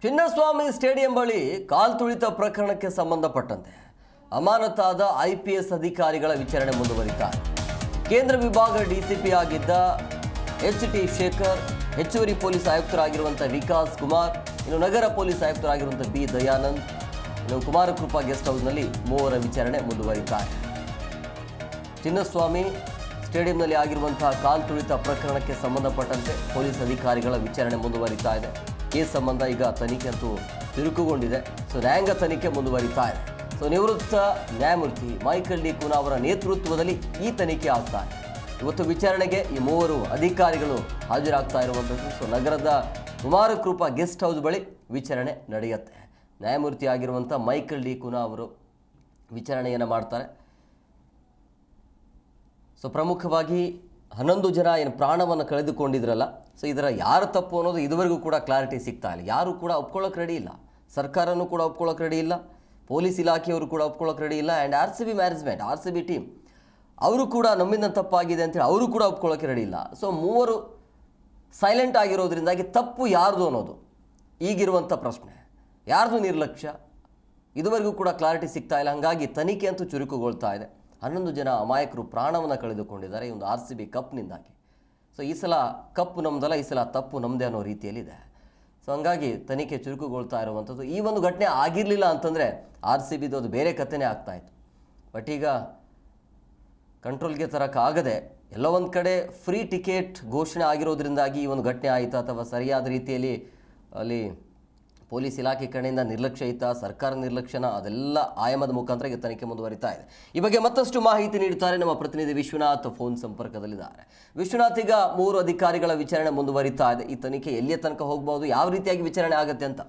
Chinnaswamy stadium ಬಳಿ ಕಾಲ್ತುಳಿತ ಪ್ರಕರಣಕ್ಕೆ ಸಂಬಂಧಪಟ್ಟಂತೆ ಅಮಾನತಾದ IPS ಅಧಿಕಾರಿಗಳ ವಿಚಾರಣೆ ಮುಂದುವರಿತಾರೆ. ಕೇಂದ್ರ ವಿಭಾಗ ಡಿಸಿಪಿ ಆಗಿದ್ದ HT ಶೇಖರ್, ಹೆಚ್ಚುವರಿ ಪೊಲೀಸ್ ಆಯುಕ್ತರಾಗಿರುವಂಥ ವಿಕಾಸ್ ಕುಮಾರ್, ಇನ್ನು ನಗರ ಪೊಲೀಸ್ ಆಯುಕ್ತರಾಗಿರುವಂಥ B ದಯಾನಂದ್, ಇನ್ನು ಕುಮಾರಕೃಪಾ ಗೆಸ್ಟ್ ಹೌಸ್ನಲ್ಲಿ ಮೂವರ ವಿಚಾರಣೆ ಮುಂದುವರಿತಾರೆ. ಚಿನ್ನಸ್ವಾಮಿ ಸ್ಟೇಡಿಯಂನಲ್ಲಿ ಆಗಿರುವಂತಹ ಕಾಲ್ತುಳಿತ ಪ್ರಕರಣಕ್ಕೆ ಸಂಬಂಧಪಟ್ಟಂತೆ ಪೊಲೀಸ್ ಅಧಿಕಾರಿಗಳ ವಿಚಾರಣೆ ಮುಂದುವರಿತಾ ಇದೆ. ಕೇಸ್ ಸಂಬಂಧ ಈಗ ತನಿಖೆ ಅಂತೂ ತಿರುಕುಗೊಂಡಿದೆ. ನ್ಯಾಯಾಂಗ ತನಿಖೆ ಮುಂದುವರಿತಾ ಇದೆ. ನಿವೃತ್ತ ನ್ಯಾಯಮೂರ್ತಿ ಮೈಕಲ್ ಡಿ ಕುನಾ ಅವರ ನೇತೃತ್ವದಲ್ಲಿ ಈ ತನಿಖೆ ಆಗ್ತಾ ಇದೆ. ಇವತ್ತು ವಿಚಾರಣೆಗೆ ಈ ಮೂವರು ಅಧಿಕಾರಿಗಳು ಹಾಜರಾಗ್ತಾ ಇರುವಂಥದ್ದು. ನಗರದ ಕುಮಾರಕೃಪಾ ಗೆಸ್ಟ್ ಹೌಸ್ ಬಳಿ ವಿಚಾರಣೆ ನಡೆಯುತ್ತೆ. ನ್ಯಾಯಮೂರ್ತಿ ಆಗಿರುವಂಥ ಮೈಕಲ್ ಡಿ ಕುನಾ ಅವರು ವಿಚಾರಣೆಯನ್ನು ಮಾಡ್ತಾರೆ. ಪ್ರಮುಖವಾಗಿ 11 ಜನ ಏನು ಪ್ರಾಣವನ್ನು ಕಳೆದುಕೊಂಡಿದ್ರಲ್ಲ, ಇದರ ಯಾರು ತಪ್ಪು ಅನ್ನೋದು ಇದುವರೆಗೂ ಕೂಡ ಕ್ಲಾರಿಟಿ ಸಿಗ್ತಾ ಇಲ್ಲ. ಯಾರು ಕೂಡ ಒಪ್ಕೊಳ್ಳೋಕೆ ರೆಡಿ ಇಲ್ಲ. ಸರ್ಕಾರನೂ ಕೂಡ ಒಪ್ಕೊಳ್ಳೋಕೆ ರೆಡಿ ಇಲ್ಲ, ಪೊಲೀಸ್ ಇಲಾಖೆಯವರು ಕೂಡ ಒಪ್ಕೊಳ್ಳೋಕೆ ರೆಡಿ ಇಲ್ಲ, and RCB management, RCB team ಅವರು ಕೂಡ ನಮ್ಮಿಂದ ತಪ್ಪಾಗಿದೆ ಅಂತೇಳಿ ಅವರು ಕೂಡ ಒಪ್ಕೊಳ್ಳೋಕೆ ರೆಡಿ ಇಲ್ಲ. ಮೂವರು ಸೈಲೆಂಟ್ ಆಗಿರೋದ್ರಿಂದಾಗಿ ತಪ್ಪು ಯಾರ್ದು ಅನ್ನೋದು ಈಗಿರುವಂಥ ಪ್ರಶ್ನೆ. ಯಾರ್ದು ನಿರ್ಲಕ್ಷ್ಯ ಇದುವರೆಗೂ ಕೂಡ ಕ್ಲಾರಿಟಿ ಸಿಗ್ತಾ ಇಲ್ಲ. ಹಾಗಾಗಿ ತನಿಖೆ ಅಂತೂ ಚುರುಕುಗೊಳ್ತಾ ಇದೆ. 11 ಜನ ಅಮಾಯಕರು ಪ್ರಾಣವನ್ನು ಕಳೆದುಕೊಂಡಿದ್ದಾರೆ ಈ ಒಂದು RCB ಕಪ್ನಿಂದಾಗಿ. ಈ ಸಲ ಕಪ್ಪು ನಮ್ದಲ್ಲ, ಈ ಸಲ ತಪ್ಪು ನಮ್ಮದೇ ಅನ್ನೋ ರೀತಿಯಲ್ಲಿದೆ. ಹಂಗಾಗಿ ತನಿಖೆ ಚುರುಕುಗೊಳ್ತಾ ಇರುವಂಥದ್ದು. ಈ ಒಂದು ಘಟನೆ ಆಗಿರಲಿಲ್ಲ ಅಂತಂದರೆ RCBದು ಅದು ಬೇರೆ ಕಥೆನೇ ಆಗ್ತಾಯಿತ್ತು. ಬಟ್ ಈಗ ಕಂಟ್ರೋಲ್ಗೆ ತರೋಕ್ಕಾಗದೆ ಎಲ್ಲೋ ಒಂದು ಕಡೆ ಫ್ರೀ ಟಿಕೆಟ್ ಘೋಷಣೆ ಆಗಿರೋದ್ರಿಂದಾಗಿ ಈ ಒಂದು ಘಟನೆ ಆಯಿತಾ, ಅಥವಾ ಸರಿಯಾದ ರೀತಿಯಲ್ಲಿ ಅಲ್ಲಿ ಪೊಲೀಸ್ ಇಲಾಖೆ ಕಡೆಯಿಂದ ನಿರ್ಲಕ್ಷ್ಯ ಐತಾ, ಸರ್ಕಾರ ನಿರ್ಲಕ್ಷ್ಯನ, ಅದೆಲ್ಲ ಆಯಾಮದ ಮುಖಾಂತರ ಈಗ ತನಿಖೆ ಮುಂದುವರಿತಾ ಇದೆ. ಈ ಬಗ್ಗೆ ಮತ್ತಷ್ಟು ಮಾಹಿತಿ ನೀಡುತ್ತಾರೆ ನಮ್ಮ ಪ್ರತಿನಿಧಿ ವಿಶ್ವನಾಥ್, ಫೋನ್ ಸಂಪರ್ಕದಲ್ಲಿದ್ದಾರೆ. ವಿಶ್ವನಾಥ್, ಈಗ 3 ಅಧಿಕಾರಿಗಳ ವಿಚಾರಣೆ ಮುಂದುವರಿತಾ ಇದೆ. ಈ ತನಿಖೆ ಎಲ್ಲಿಯ ತನಕ ಹೋಗಬಹುದು, ಯಾವ ರೀತಿಯಾಗಿ ವಿಚಾರಣೆ ಆಗುತ್ತೆ ಅಂತ?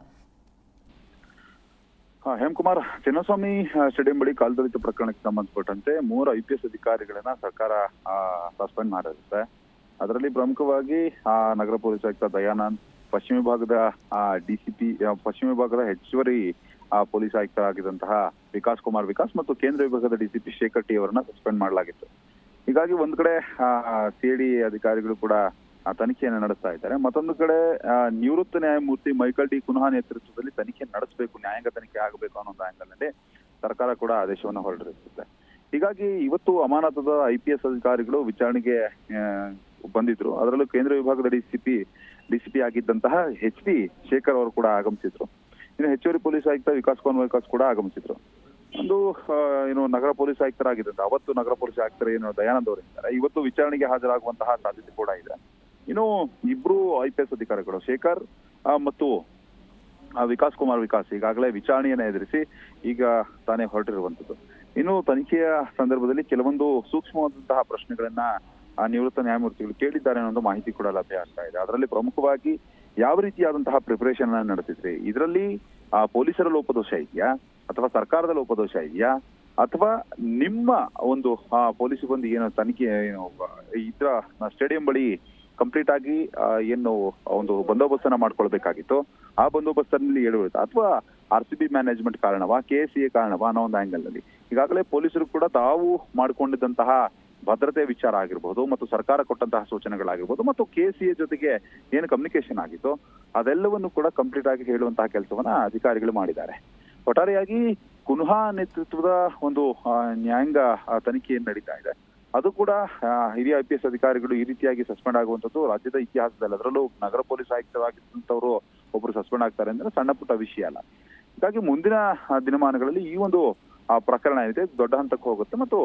ಹೇಮಕುಮಾರ್, ಚಿನ್ನಸ್ವಾಮಿ ಸ್ಟೇಡಿಯಂ ಬಳಿ ಕಾಲ್ತುಳಿತ ಪ್ರಕರಣಕ್ಕೆ ಸಂಬಂಧಪಟ್ಟಂತೆ 3 IPS ಅಧಿಕಾರಿಗಳನ್ನ ಸರ್ಕಾರ ಸಸ್ಪೆಂಡ್ ಮಾಡಿರುತ್ತೆ. ಅದರಲ್ಲಿ ಪ್ರಮುಖವಾಗಿ ನಗರ ಪೊಲೀಸ್ ಆಯುಕ್ತ ದಯಾನಂದ್, ಪಶ್ಚಿಮ ವಿಭಾಗದ DCP, ಪಶ್ಚಿಮ ವಿಭಾಗದ ಹೆಚ್ಚುವರಿ ಪೊಲೀಸ್ ಆಯುಕ್ತರಾಗಿದ್ದಂತಹ ವಿಕಾಸ್ ಕುಮಾರ್ ಮತ್ತು ಕೇಂದ್ರ ವಿಭಾಗದ DCP ಶೇಖರ್ ಟಿ ಅವರನ್ನ ಸಸ್ಪೆಂಡ್ ಮಾಡಲಾಗಿತ್ತು. ಹೀಗಾಗಿ ಒಂದ್ ಕಡೆ CID ಅಧಿಕಾರಿಗಳು ಕೂಡ ತನಿಖೆಯನ್ನು ನಡೆಸ್ತಾ ಇದ್ದಾರೆ. ಮತ್ತೊಂದು ಕಡೆ ನಿವೃತ್ತ ನ್ಯಾಯಮೂರ್ತಿ ಮೈಕಲ್ ಡಿ ಕುನಾ ನೇತೃತ್ವದಲ್ಲಿ ತನಿಖೆ ನಡೆಸಬೇಕು, ನ್ಯಾಯಾಂಗ ತನಿಖೆ ಆಗಬೇಕು ಅನ್ನೋ ಆಂಗಲ್ನಲ್ಲಿ ಸರ್ಕಾರ ಕೂಡ ಆದೇಶವನ್ನು ಹೊರಡಿಸುತ್ತೆ. ಹೀಗಾಗಿ ಇವತ್ತು ಅಮಾನತಾದ IPS ಅಧಿಕಾರಿಗಳು ವಿಚಾರಣೆಗೆ ಬಂದಿದ್ರು. ಅದರಲ್ಲೂ ಕೇಂದ್ರ ವಿಭಾಗದ DCP ಆಗಿದ್ದಂತಹ HT ಶೇಖರ್ ಅವರು ಕೂಡ ಆಗಮಿಸಿದ್ರು. ಇನ್ನು ಹೆಚ್ಚುವರಿ ಪೊಲೀಸ್ ಆಯುಕ್ತ ವಿಕಾಸ್ ಕೂಡ ಆಗಮಿಸಿದ್ರು. ಒಂದು ನಗರ ಪೊಲೀಸ್ ಆಯುಕ್ತರಾಗಿದ್ದಂತ ಅವತ್ತು ನಗರ ಪೊಲೀಸ್ ಆಯುಕ್ತರು ದಯಾನಂದ್ ಅವರಿದ್ದಾರೆ. ಇವತ್ತು ವಿಚಾರಣೆಗೆ ಹಾಜರಾಗುವಂತಹ ಸಾಧ್ಯತೆ ಕೂಡ ಇದೆ. ಇನ್ನು 2 IPS ಅಧಿಕಾರಿಗಳು ಶೇಖರ್ ಮತ್ತು ವಿಕಾಸ್ ಕುಮಾರ್ ಈಗಾಗಲೇ ವಿಚಾರಣೆಯನ್ನ ಎದುರಿಸಿ ಈಗ ತಾನೇ ಹೊರಟಿರುವಂತದ್ದು. ಇನ್ನು ತನಿಖೆಯ ಸಂದರ್ಭದಲ್ಲಿ ಕೆಲವೊಂದು ಸೂಕ್ಷ್ಮವಾದಂತಹ ಪ್ರಶ್ನೆಗಳನ್ನ ನಿವೃತ್ತ ನ್ಯಾಯಮೂರ್ತಿಗಳು ಕೇಳಿದ್ದಾರೆ ಅನ್ನೋ ಮಾಹಿತಿ ಕೂಡ ಲಭ್ಯ ಆಗ್ತಾ ಇದೆ. ಅದರಲ್ಲಿ ಪ್ರಮುಖವಾಗಿ ಯಾವ ರೀತಿಯಾದಂತಹ ಪ್ರಿಪರೇಷನ್ ನಡೆಸಿದ್ರಿ, ಇದರಲ್ಲಿ ಪೊಲೀಸರ ಲೋಪದೋಷ ಇದೆಯಾ, ಅಥವಾ ಸರ್ಕಾರದ ಲೋಪದೋಷ ಇದೆಯಾ, ಅಥವಾ ನಿಮ್ಮ ಒಂದು ಪೊಲೀಸಗೊಂದು ಏನು ತನಿಖೆ ಇದ್ರ ಸ್ಟೇಡಿಯಂ ಬಳಿ ಕಂಪ್ಲೀಟ್ ಆಗಿ ಏನು ಒಂದು ಬಂದೋಬಸ್ತನ್ನ ಮಾಡ್ಕೊಳ್ಬೇಕಾಗಿತ್ತು, ಆ ಬಂದೋಬಸ್ತಲ್ಲಿ ಹೇಳುವುದು, ಅಥವಾ RCB ಮ್ಯಾನೇಜ್ಮೆಂಟ್ ಕಾರಣವಾ, KSA ಕಾರಣವಾ ಅನ್ನೋ ಒಂದು ಆಂಗಲ್ ನಲ್ಲಿ ಈಗಾಗಲೇ ಪೊಲೀಸರು ಕೂಡ ತಾವು ಮಾಡಿಕೊಂಡಿದ್ದಂತಹ ಭದ್ರತೆ ವಿಚಾರ ಆಗಿರ್ಬೋದು, ಮತ್ತು ಸರ್ಕಾರ ಕೊಟ್ಟಂತಹ ಸೂಚನೆಗಳಾಗಿರ್ಬೋದು, ಮತ್ತು KSA ಜೊತೆಗೆ ಏನು ಕಮ್ಯುನಿಕೇಶನ್ ಆಗಿತ್ತು ಅದೆಲ್ಲವನ್ನು ಕೂಡ ಕಂಪ್ಲೀಟ್ ಆಗಿ ಹೇಳುವಂತಹ ಕೆಲಸವನ್ನ ಅಧಿಕಾರಿಗಳು ಮಾಡಿದ್ದಾರೆ. ಒಟ್ಟಾರೆಯಾಗಿ ಕುನ್ಹಾ ನೇತೃತ್ವದ ಒಂದು ನ್ಯಾಯಾಂಗ ತನಿಖೆ ನಡೀತಾ ಇದೆ. ಅದು ಕೂಡ ಹಿರಿಯ IPS ಅಧಿಕಾರಿಗಳು ಈ ರೀತಿಯಾಗಿ ಸಸ್ಪೆಂಡ್ ಆಗುವಂತದ್ದು ರಾಜ್ಯದ ಇತಿಹಾಸದಲ್ಲಿ, ಅದರಲ್ಲೂ ನಗರ ಪೊಲೀಸ್ ಆಯುಕ್ತರಾಗಿದ್ದಂಥವ್ರು ಒಬ್ರು ಸಸ್ಪೆಂಡ್ ಆಗ್ತಾರೆ ಅಂದ್ರೆ ಸಣ್ಣ ಪುಟ್ಟ ವಿಷಯ ಅಲ್ಲ. ಹೀಗಾಗಿ ಮುಂದಿನ ದಿನಮಾನಗಳಲ್ಲಿ ಈ ಒಂದು ಪ್ರಕರಣ ಇದೆ ದೊಡ್ಡ ಹಂತಕ್ಕೆ ಹೋಗುತ್ತೆ, ಮತ್ತು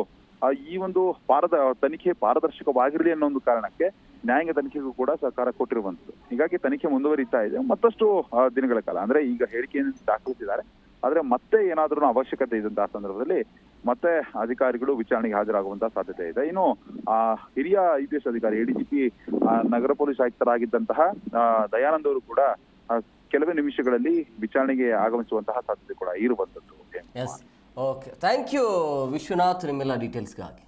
ಈ ಒಂದು ತನಿಖೆ ಪಾರದರ್ಶಕವಾಗಿರಲಿ ಅನ್ನೋ ಒಂದು ಕಾರಣಕ್ಕೆ ನ್ಯಾಯಾಂಗ ತನಿಖೆಗೂ ಕೂಡ ಸರ್ಕಾರ ಕೊಟ್ಟಿರುವಂತದ್ದು. ಹೀಗಾಗಿ ತನಿಖೆ ಮುಂದುವರಿತಾ ಇದೆ ಮತ್ತಷ್ಟು ದಿನಗಳ ಕಾಲ. ಅಂದ್ರೆ ಈಗ ಹೇಳಿಕೆಯನ್ನು ದಾಖಲಿಸಿದ್ದಾರೆ, ಆದ್ರೆ ಮತ್ತೆ ಏನಾದ್ರೂ ಅವಶ್ಯಕತೆ ಇದ್ದಂತಹ ಸಂದರ್ಭದಲ್ಲಿ ಮತ್ತೆ ಅಧಿಕಾರಿಗಳು ವಿಚಾರಣೆಗೆ ಹಾಜರಾಗುವಂತಹ ಸಾಧ್ಯತೆ ಇದೆ. ಇನ್ನು ಹಿರಿಯ IPS ಅಧಿಕಾರಿ ADGP ನಗರ ಪೊಲೀಸ್ ಆಯುಕ್ತರಾಗಿದ್ದಂತಹ ದಯಾನಂದ್ ಅವರು ಕೂಡ ಕೆಲವೇ ನಿಮಿಷಗಳಲ್ಲಿ ವಿಚಾರಣೆಗೆ ಆಗಮಿಸುವಂತಹ ಸಾಧ್ಯತೆ ಕೂಡ ಇರುವಂತದ್ದು. ಓಕೆ, ಥ್ಯಾಂಕ್ ಯು ವಿಶ್ವನಾಥ್ ನಿಮ್ಮೆಲ್ಲ ಡೀಟೇಲ್ಸ್ಗಾಗಿ.